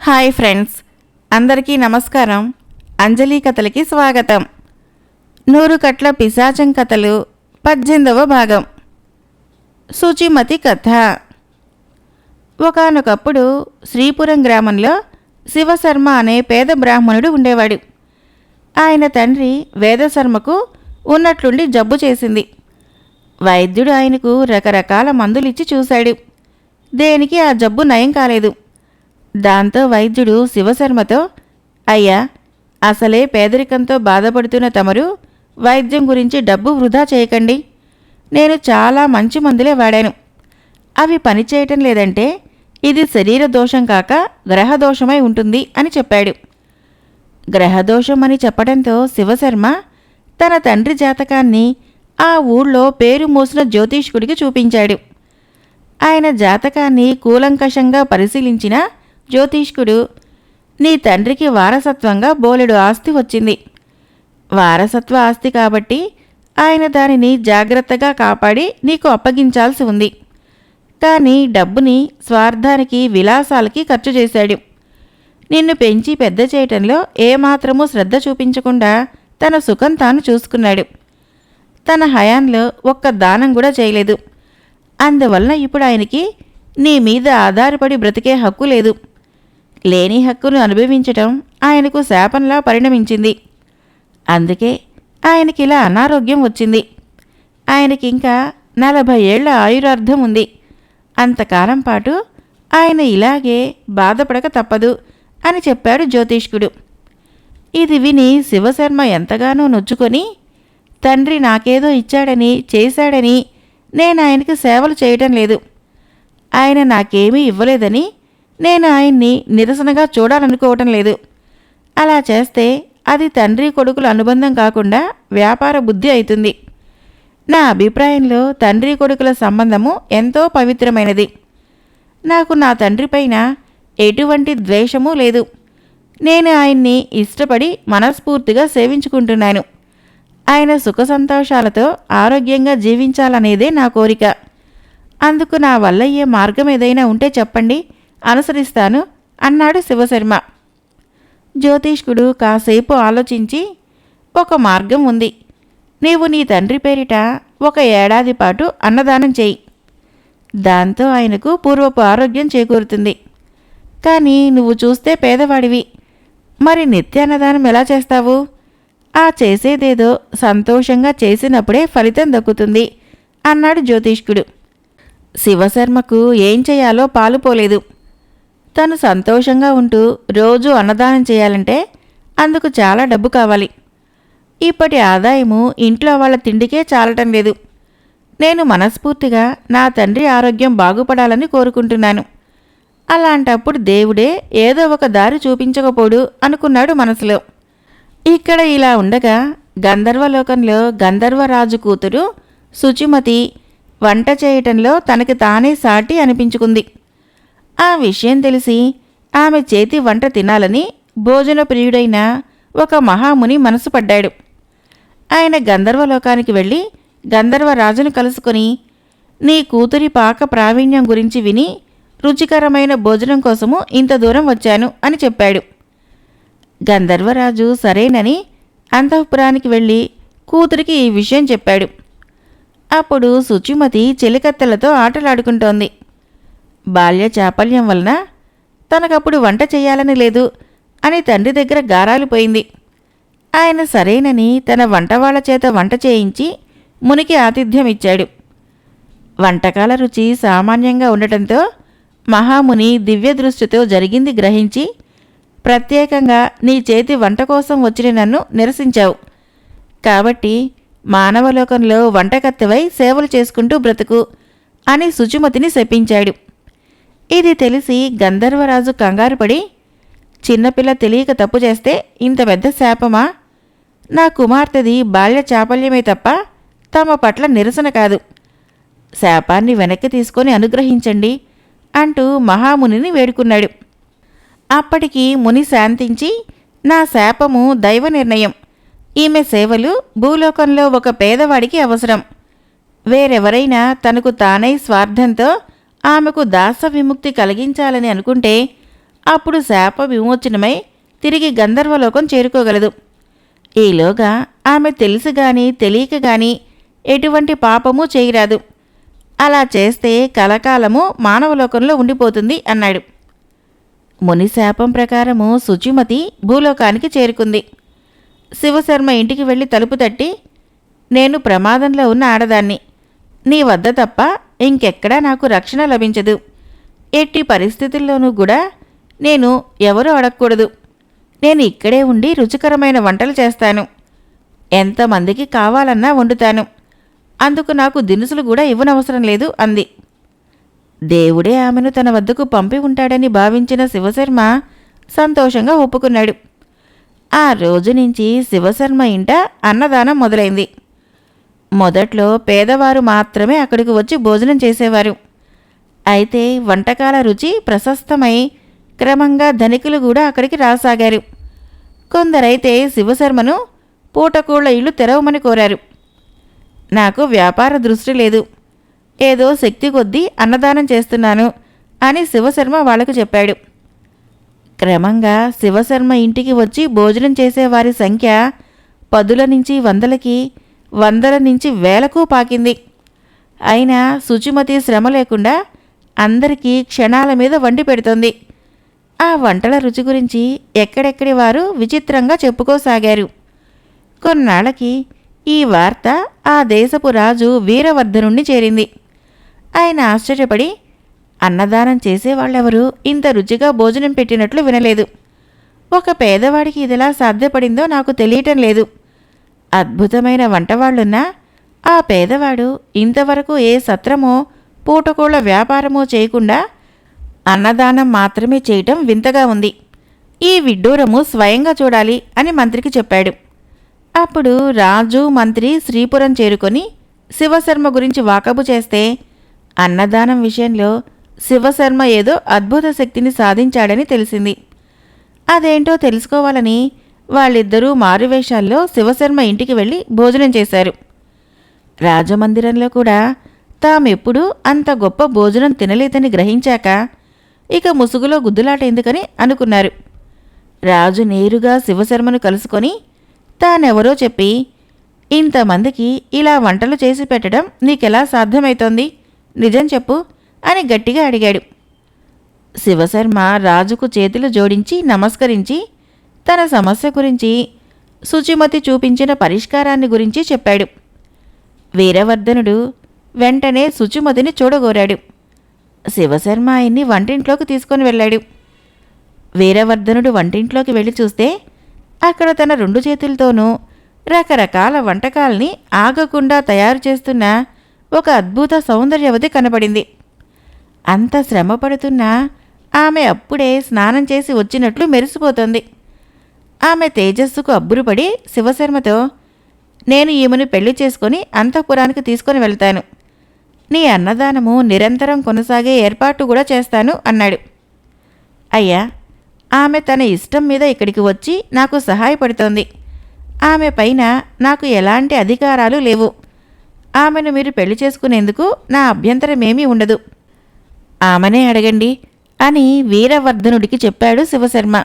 Hi friends, అందరికీ నమస్కారం. అంజలి కథలకి స్వాగతం. 100 కట్ల పిశాచం కథలు 18వ భాగం. శుచిమతి కథ. ఒకానొకప్పుడు శ్రీపురం గ్రామంలో శివశర్మ అనే పేద బ్రాహ్మణుడు ఉండేవాడు. ఆయన తండ్రి వేదశర్మకు ఉన్నట్లుండి జబ్బు చేసింది. వైద్యుడు ఆయనకు రకరకాల మందులిచ్చి చూశాడు. దేనికి ఆ జబ్బు నయం కాలేదు. దాంతో వైద్యుడు శివశర్మతో, అయ్యా, అసలే పేదరికంతో బాధపడుతున్న తమరు వైద్యం గురించి డబ్బు వృధా చేయకండి. నేను చాలా మంచి మందులే వాడాను. అవి పనిచేయటం లేదంటే ఇది శరీర దోషం కాక గ్రహదోషమై ఉంటుంది అని చెప్పాడు. గ్రహదోషం అని చెప్పడంతో శివశర్మ తన తండ్రి జాతకాన్ని ఆ ఊళ్ళో పేరు మోసిన జ్యోతిష్కుడికి చూపించాడు. ఆయన జాతకాన్ని కూలంకషంగా పరిశీలించిన జ్యోతిష్కుడు, నీ తండ్రికి వారసత్వంగా బోలెడు ఆస్తి వచ్చింది. వారసత్వ ఆస్తి కాబట్టి ఆయన దానిని జాగ్రత్తగా కాపాడి నీకు అప్పగించాల్సి ఉంది. కానీ డబ్బుని స్వార్థానికి, విలాసాలకి ఖర్చు చేశాడు. నిన్ను పెంచి పెద్ద చేయటంలో ఏమాత్రమూ శ్రద్ధ చూపించకుండా తన సుఖం తాను చూసుకున్నాడు. తన హయాంలో ఒక్క దానం కూడా చేయలేదు. అందువలన ఇప్పుడు ఆయనకి నీ మీద ఆధారపడి బ్రతికే హక్కు లేదు. లేని హక్కును అనుభవించటం ఆయనకు శాపంలా పరిణమించింది. అందుకే ఆయనకిలా అనారోగ్యం వచ్చింది. ఆయనకింకా 40 ఏళ్ల ఆయురార్థం ఉంది. అంతకాలం పాటు ఆయన ఇలాగే బాధపడక తప్పదు అని చెప్పాడు జ్యోతిష్కుడు. ఇది విని శివశర్మ ఎంతగానో నొచ్చుకొని, తండ్రి నాకేదో ఇచ్చాడని, చేశాడని నేను ఆయనకి సేవలు చేయటం లేదు. ఆయన నాకేమీ ఇవ్వలేదని నేను ఆయన్ని నిరసనగా చూడాలనుకోవటం లేదు. అలా చేస్తే అది తండ్రి కొడుకుల అనుబంధం కాకుండా వ్యాపార బుద్ధి అవుతుంది. నా అభిప్రాయంలో తండ్రి కొడుకుల సంబంధము ఎంతో పవిత్రమైనది. నాకు నా తండ్రిపైన ఎటువంటి ద్వేషమూ లేదు. నేను ఆయన్ని ఇష్టపడి మనస్ఫూర్తిగా సేవించుకుంటున్నాను. ఆయన సుఖ సంతోషాలతో ఆరోగ్యంగా జీవించాలనేదే నా కోరిక. అందుకు నా వల్ల అయ్యే మార్గం ఏదైనా ఉంటే చెప్పండి, అనుసరిస్తాను అన్నాడు శివశర్మ. జ్యోతిష్కుడు కాసేపు ఆలోచించి, ఒక మార్గం ఉంది. నీవు నీ తండ్రి పేరిట 1 ఏడాది పాటు అన్నదానం చేయి. దాంతో ఆయనకు పూర్వపు ఆరోగ్యం చేకూరుతుంది. కానీ నువ్వు చూస్తే పేదవాడివి. మరి నిత్య అన్నదానం ఎలా చేస్తావు? ఆ చేసేదేదో సంతోషంగా చేసినప్పుడే ఫలితం దక్కుతుంది అన్నాడు జ్యోతిష్కుడు. శివశర్మకు ఏం చేయాలో పాలుపోలేదు. తను సంతోషంగా ఉంటూ రోజూ అన్నదానం చేయాలంటే అందుకు చాలా డబ్బు కావాలి. ఇప్పటి ఆదాయము ఇంట్లో వాళ్ళ తిండికే చాలటం లేదు. నేను మనస్ఫూర్తిగా నా తండ్రి ఆరోగ్యం బాగుపడాలని కోరుకుంటున్నాను. అలాంటప్పుడు దేవుడే ఏదో ఒక దారి చూపించకపోడు అనుకున్నాడు మనసులో. ఇక్కడ ఇలా ఉండగా గంధర్వలోకంలో గంధర్వరాజు కూతురు శుచిమతి వంట చేయటంలో తనకి తానే సాటి అనిపించుకుంది. ఆ విషయం తెలిసి ఆమె చేతి వంట తినాలని భోజన ప్రియుడైన ఒక మహాముని మనసు పడ్డాడు. ఆయన గంధర్వలోకానికి వెళ్ళి గంధర్వరాజును కలుసుకొని, నీ కూతురి పాక ప్రావీణ్యం గురించి విని రుచికరమైన భోజనం కోసము ఇంత దూరం వచ్చాను అని చెప్పాడు. గంధర్వరాజు సరేనని అంతఃపురానికి వెళ్ళి కూతురికి ఈ విషయం చెప్పాడు. అప్పుడు శుచిమతి చెలికత్తెలతో ఆటలాడుకుంటోంది. బాల్య చాపల్యం వలన తనకప్పుడు వంట చేయాలని లేదు అని తండ్రి దగ్గర గారాలు పోయింది. ఆయన సరేనని తన వంటవాళ్ల చేత వంట చేయించి మునికి ఆతిథ్యం ఇచ్చాడు. వంటకాల రుచి సామాన్యంగా ఉండటంతో మహాముని దివ్య దృష్టితో జరిగింది గ్రహించి, ప్రత్యేకంగా నీ చేతి వంట కోసం వచ్చిన నన్ను నిరసించావు. కాబట్టి మానవలోకంలో వంటకత్తెవై సేవలు చేసుకుంటూ బ్రతుకు అని శుచిమతిని శపించాడు. ఇది తెలిసి గంధర్వరాజు కంగారుపడి, చిన్నపిల్ల తెలియక తప్పు చేస్తే ఇంత పెద్ద శాపమా? నా కుమార్తెది బాల్య చాపల్యమే తప్ప తమ పట్ల నిరసన కాదు. శాపాన్ని వెనక్కి తీసుకొని అనుగ్రహించండి అంటూ మహామునిని వేడుకున్నాడు. అప్పటికి ముని శాంతించి, నా శాపము దైవ నిర్ణయం. ఈమె సేవలు భూలోకంలో ఒక పేదవాడికి అవసరం. వేరెవరైనా తనకు తానై స్వార్థంతో ఆమెకు దాస విముక్తి కలిగించాలని అనుకుంటే అప్పుడు శాప విమోచనమై తిరిగి గంధర్వలోకం చేరుకోగలదు. ఈలోగా ఆమె తెలిసి గాని తెలియక గాని ఎటువంటి పాపమూ చేయరాదు. అలా చేస్తే కలకాలము మానవలోకంలో ఉండిపోతుంది అన్నాడు. ముని శాపం ప్రకారము శుచిమతి భూలోకానికి చేరుకుంది. శివశర్మ ఇంటికి వెళ్ళి తలుపు తట్టి, నేను ప్రమాదంలో ఉన్న ఆడదాన్ని, నీ వద్ద తప్ప ఇంకెక్కడా నాకు రక్షణ లభించదు. ఎట్టి పరిస్థితుల్లోనూ కూడా నేను ఎవరూ అడగకూడదు. నేను ఇక్కడే ఉండి రుచికరమైన వంటలు చేస్తాను. ఎంతమందికి కావాలన్నా వండుతాను. అందుకు నాకు దినుసులు కూడా ఇవ్వనవసరం లేదు అంది. దేవుడే ఆమెను తన వద్దకు పంపి ఉంటాడని భావించిన శివశర్మ సంతోషంగా ఒప్పుకున్నాడు. ఆ రోజు నుంచి శివశర్మ ఇంట అన్నదానం మొదలైంది. మొదట్లో పేదవారు మాత్రమే అక్కడికి వచ్చి భోజనం చేసేవారు. అయితే వంటకాల రుచి ప్రశస్తమై క్రమంగా ధనికులు కూడా అక్కడికి రాసాగారు. కొందరైతే శివశర్మను పూటకూళ్ల ఇల్లు తెరవమని కోరారు. నాకు వ్యాపార దృష్టి లేదు, ఏదో శక్తి కొద్దీ అన్నదానం చేస్తున్నాను అని శివశర్మ వాళ్లకు చెప్పాడు. క్రమంగా శివశర్మ ఇంటికి వచ్చి భోజనం చేసేవారి సంఖ్య 10 నుంచి 100కి, 100 నుంచి 1000కు పాకింది. అయినా శుచిమతి శ్రమ లేకుండా అందరికీ క్షణాల మీద వండి పెడుతోంది. ఆ వంటల రుచి గురించి ఎక్కడెక్కడి వారు విచిత్రంగా చెప్పుకోసాగారు. కొన్నాళ్ళకి ఈ వార్త ఆ దేశపు రాజు వీరవర్ధనుణ్ణి చేరింది. ఆయన ఆశ్చర్యపడి, అన్నదానం చేసేవాళ్ళెవరూ ఇంత రుచిగా భోజనం పెట్టినట్లు వినలేదు. ఒక పేదవాడికి ఇదిలా సాధ్యపడిందో నాకు తెలియటం లేదు. అద్భుతమైన వంటవాళ్లున్నా ఆ పేదవాడు ఇంతవరకు ఏ సత్రమో పూటకోళ్ల వ్యాపారమో చేయకుండా అన్నదానం మాత్రమే చేయటం వింతగా ఉంది. ఈ విడ్డూరము స్వయంగా చూడాలి అని మంత్రికి చెప్పాడు. అప్పుడు రాజు మంత్రి శ్రీపురం చేరుకొని శివశర్మ గురించి వాకబు చేస్తే అన్నదానం విషయంలో శివశర్మ ఏదో అద్భుత శక్తిని సాధించాడని తెలిసింది. అదేంటో తెలుసుకోవాలని వాళ్ళిద్దరూ మారువేషాల్లో శివశర్మ ఇంటికి వెళ్ళి భోజనం చేశారు. రాజమందిరంలో కూడా తామెప్పుడూ అంత గొప్ప భోజనం తినలేదని గ్రహించాక ఇక ముసుగులో గుద్దులాట ఎందుకని అనుకున్నారు. రాజు నేరుగా శివశర్మను కలుసుకొని తానెవరో చెప్పి, ఇంతమందికి ఇలా వంటలు చేసి పెట్టడం నీకెలా సాధ్యమవుతోంది, నిజం చెప్పు అని గట్టిగా అడిగాడు. శివశర్మ రాజుకు చేతులు జోడించి నమస్కరించి తన సమస్య గురించి, శుచిమతి చూపించిన పరిష్కారాన్ని గురించి చెప్పాడు. వీరవర్ధనుడు వెంటనే శుచిమతిని చూడగోరాడు. శివశర్మ ఆయన్ని వంటింట్లోకి తీసుకొని వెళ్ళాడు. వీరవర్ధనుడు వంటింట్లోకి వెళ్ళి చూస్తే అక్కడ తన 2 చేతులతోనూ రకరకాల వంటకాల్ని ఆగకుండా తయారు చేస్తున్న ఒక అద్భుత సౌందర్యవతి కనబడింది. అంత శ్రమ పడుతున్నా ఆమె అప్పుడే స్నానం చేసి వచ్చినట్లు మెరిసిపోతోంది. ఆమె తేజస్సుకు అబ్బురుపడి శివశర్మతో, నేను ఈమెను పెళ్లి చేసుకొని అంతఃపురానికి తీసుకొని వెళ్తాను. నీ అన్నదానము నిరంతరం కొనసాగే ఏర్పాటు కూడా చేస్తాను అన్నాడు. అయ్యా, ఆమె తన ఇష్టం మీద ఇక్కడికి వచ్చి నాకు సహాయపడుతోంది. ఆమె పైన నాకు ఎలాంటి అధికారాలు లేవు. ఆమెను మీరు పెళ్లి చేసుకునేందుకు నా అభ్యంతరమేమీ ఉండదు. ఆమెనే అడగండి అని వీరవర్ధనుడికి చెప్పాడు శివశర్మ.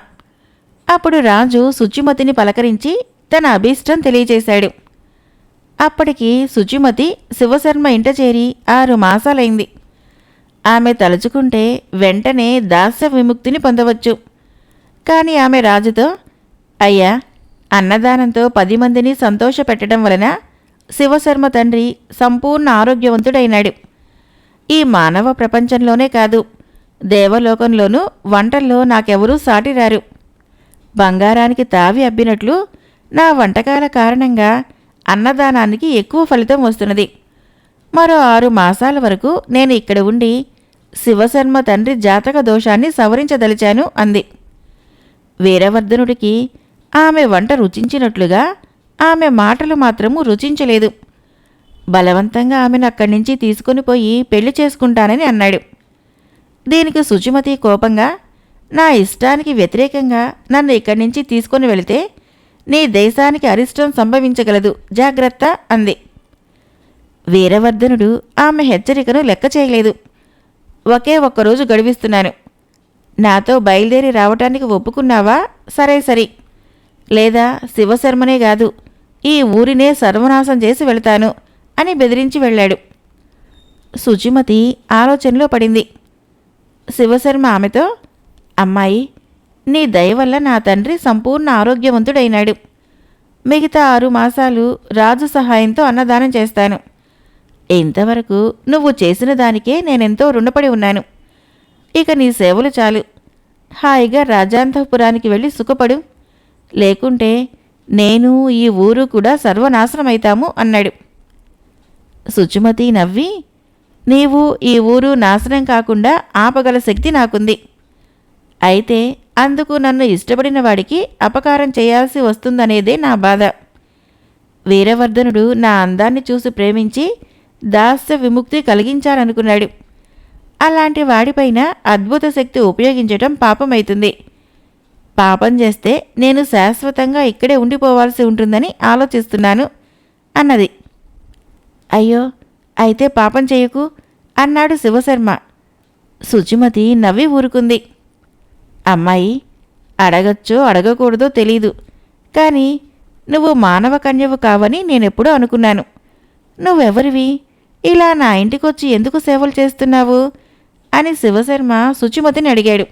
అప్పుడు రాజు శుచిమతిని పలకరించి తన అభీష్టం తెలియచేశాడు. అప్పటికి శుచిమతి శివశర్మ ఇంట చేరి 6 మాసాలైంది. ఆమె తలుచుకుంటే వెంటనే దాస్య విముక్తిని పొందవచ్చు. కాని ఆమె రాజుతో, అయ్యా, అన్నదానంతో 10 మందిని సంతోషపెట్టడం వలన శివశర్మ తండ్రి సంపూర్ణ ఆరోగ్యవంతుడైనాడు. ఈ మానవ ప్రపంచంలోనే కాదు, దేవలోకంలోనూ వంటల్లో నాకెవరూ సాటిరారు. బంగారానికి తావి అబ్బినట్లు నా వంటకాల కారణంగా అన్నదానానికి ఎక్కువ ఫలితం వస్తున్నది. మరో 6 మాసాల వరకు నేను ఇక్కడ ఉండి శివశర్మ తండ్రి జాతక దోషాన్ని సవరించదలిచాను అంది. వీరవర్ధనుడికి ఆమె వంట రుచించినట్లుగా ఆమె మాటలు మాత్రము రుచించలేదు. బలవంతంగా ఆమెను అక్కడి నుంచి తీసుకుని పోయి పెళ్లి చేసుకుంటానని అన్నాడు. దీనికి శుచిమతి కోపంగా, నా ఇష్టానికి వ్యతిరేకంగా నన్ను ఇక్కడి నుంచి తీసుకొని వెళితే నీ దేశానికి అరిష్టం సంభవించగలదు, జాగ్రత్త అంది. వీరవర్ధనుడు ఆమె హెచ్చరికను లెక్క చేయలేదు. ఒకే ఒక్కరోజు గడివిస్తున్నాను. నాతో బయలుదేరి రావటానికి ఒప్పుకున్నావా? సరే లేదా శివశర్మనే కాదు, ఈ ఊరినే సర్వనాశం చేసి వెళతాను అని బెదిరించి వెళ్ళాడు. శుచిమతి ఆలోచనలో పడింది. శివశర్మ ఆమెతో, అమ్మాయి, నీ దయ వల్ల నా తండ్రి సంపూర్ణ ఆరోగ్యవంతుడైనాడు. మిగతా 6 మాసాలు రాజు సహాయంతో అన్నదానం చేస్తాను. ఇంతవరకు నువ్వు చేసిన దానికే నేనెంతో రుణపడి ఉన్నాను. ఇక నీ సేవలు చాలు. హాయిగా రాజాంతఃపురానికి వెళ్ళి సుఖపడు. లేకుంటే నేను ఈ ఊరు కూడా సర్వనాశనమైతాము అన్నాడు. శుచిమతి నవ్వి, నీవు ఈ ఊరు నాశనం కాకుండా ఆపగల శక్తి నాకుంది. అయితే అందుకు నన్ను ఇష్టపడిన వాడికి అపకారం చేయాల్సి వస్తుందనేదే నా బాధ. వీరవర్ధనుడు నా అందాన్ని చూసి ప్రేమించి దాస్య విముక్తి కలిగించాలనుకున్నాడు. అలాంటి వాడిపైన అద్భుత శక్తి ఉపయోగించటం పాపమైతుంది. పాపం చేస్తే నేను శాశ్వతంగా ఇక్కడే ఉండిపోవాల్సి ఉంటుందని ఆలోచిస్తున్నాను అన్నది. అయ్యో, అయితే పాపం చేయకు అన్నాడు శివశర్మ. శుచిమతి నవ్వి ఊరుకుంది. అమ్మాయి, అడగచ్చో అడగకూడదో తెలీదు, కానీ నువ్వు మానవ కన్యవు కావని నేనెప్పుడూ అనుకున్నాను. నువ్వెవరివి? ఇలా నా ఇంటికొచ్చి ఎందుకు సేవలు చేస్తున్నావు అని శివశర్మ శుచిమతిని అడిగాడు.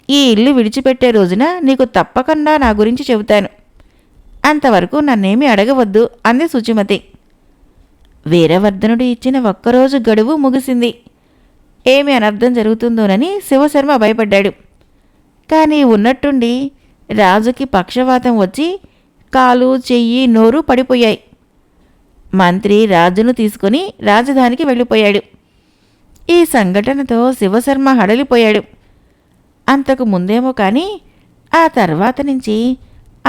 ఈ ఇల్లు విడిచిపెట్టే రోజున నీకు తప్పకుండా నా గురించి చెబుతాను. అంతవరకు నన్నేమీ అడగవద్దు అంది శుచిమతి. వీరవర్ధనుడు ఇచ్చిన ఒక్కరోజు గడువు ముగిసింది. ఏమి అనర్థం జరుగుతుందోనని శివశర్మ భయపడ్డాడు. కానీ ఉన్నట్టుండి రాజుకి పక్షవాతం వచ్చి కాలు, చెయ్యి, నోరు పడిపోయాయి. మంత్రి రాజును తీసుకుని రాజధానికి వెళ్ళిపోయాడు. ఈ సంఘటనతో శివశర్మ హడలిపోయాడు. అంతకు ముందేమో కానీ ఆ తర్వాత నుంచి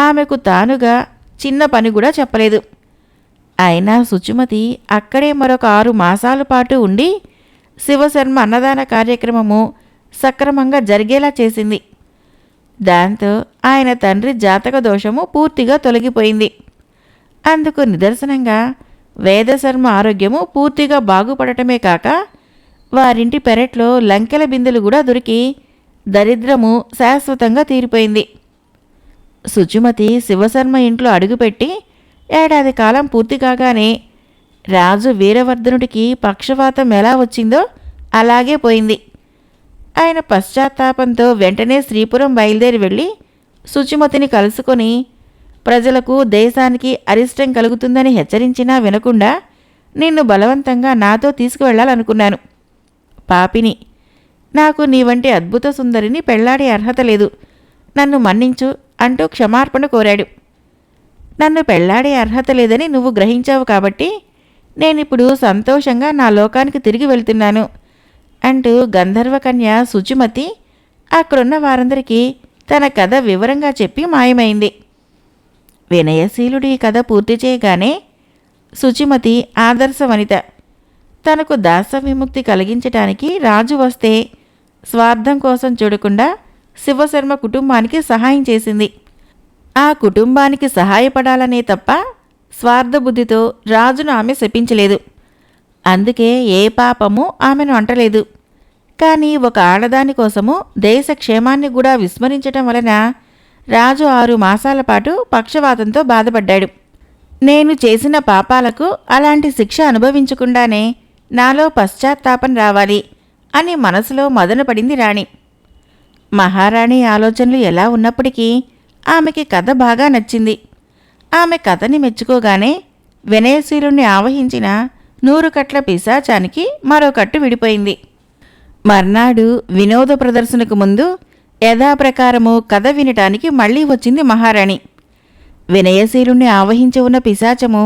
ఆమెకు తానుగా చిన్న పని కూడా చెప్పలేదు. అయినా శుచిమతి అక్కడే మరొక 6 మాసాల పాటు ఉండి శివశర్మ అన్నదాన కార్యక్రమము సక్రమంగా జరిగేలా చేసింది. దాంతో ఆయన తండ్రి జాతక దోషము పూర్తిగా తొలగిపోయింది. అందుకు నిదర్శనంగా వేదశర్మ ఆరోగ్యము పూర్తిగా బాగుపడటమే కాక వారింటి పెరట్లో లంకెల బిందెలు కూడా దొరికి దరిద్రము శాశ్వతంగా తీరిపోయింది. శుచిమతి శివశర్మ ఇంట్లో అడుగుపెట్టి 1 ఏడాది కాలం పూర్తి కాగానే రాజు వీరవర్ధనుడికి పక్షవాతం ఎలా వచ్చిందో అలాగే పోయింది. ఆయన పశ్చాత్తాపంతో వెంటనే శ్రీపురం బయలుదేరి వెళ్ళి శుచిమతిని కలుసుకొని ప్రజలకు, దేశానికి అరిష్టం కలుగుతుందని హెచ్చరించినా వినకుండా నిన్ను బలవంతంగా నాతో తీసుకువెళ్లాలనుకున్నాను. పాపిని, నాకు నీ వంటి అద్భుత సుందరిని పెళ్లాడే అర్హత లేదు, నన్ను మన్నించు అంటూ క్షమార్పణ కోరాడు. నన్ను పెళ్లాడే అర్హత లేదని నువ్వు గ్రహించావు కాబట్టి నేనిప్పుడు సంతోషంగా నా లోకానికి తిరిగి వెళ్తున్నాను అంటూ గంధర్వకన్య శుచిమతి అక్కడున్న వారందరికీ తన కథ వివరంగా చెప్పి మాయమైంది. వినయశీలుడి కథ పూర్తి చేయగానే శుచిమతి ఆదర్శ వనిత. తనకు దాస విముక్తి కలిగించటానికి రాజు వస్తే స్వార్థం కోసం చూడకుండా శివశర్మ కుటుంబానికి సహాయం చేసింది. ఆ కుటుంబానికి సహాయపడాలనే తప్ప స్వార్థబుద్ధితో రాజును ఆమె శపించలేదు. అందుకే ఏ పాపము ఆమెను అంటలేదు. కానీ ఒక ఆడదాని కోసము దేశ క్షేమాన్ని కూడా విస్మరించటం వలన రాజు 6 మాసాల పాటు పక్షవాతంతో బాధపడ్డాడు. నేను చేసిన పాపాలకు అలాంటి శిక్ష అనుభవించకుండానే నాలో పశ్చాత్తాపం రావాలి అని మనసులో మదనపడింది రాణి. మహారాణి ఆలోచనలు ఎలా ఉన్నప్పటికీ ఆమెకి కథ బాగా నచ్చింది. ఆమె కథని మెచ్చుకోగానే వినయశీలుణ్ణి ఆవహించిన 100 కట్ల పిశాచానికి మరో కట్టు విడిపోయింది. మర్నాడు వినోద ప్రదర్శనకు ముందు యథాప్రకారము కథ వినటానికి మళ్లీ వచ్చింది మహారాణి. వినయశీలుణ్ణి ఆవహించి ఉన్న పిశాచము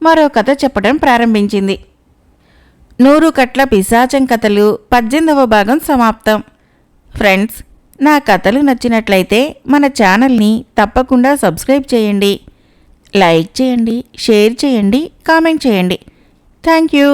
మరో కథ చెప్పడం ప్రారంభించింది. 100 కట్ల పిశాచం కథలు 18వ భాగం సమాప్తం. ఫ్రెండ్స్, నా కథలు నచ్చినట్లయితే మన ఛానల్ని తప్పకుండా సబ్స్క్రైబ్ చేయండి, లైక్ చేయండి, షేర్ చేయండి, కామెంట్ చేయండి. Thank you.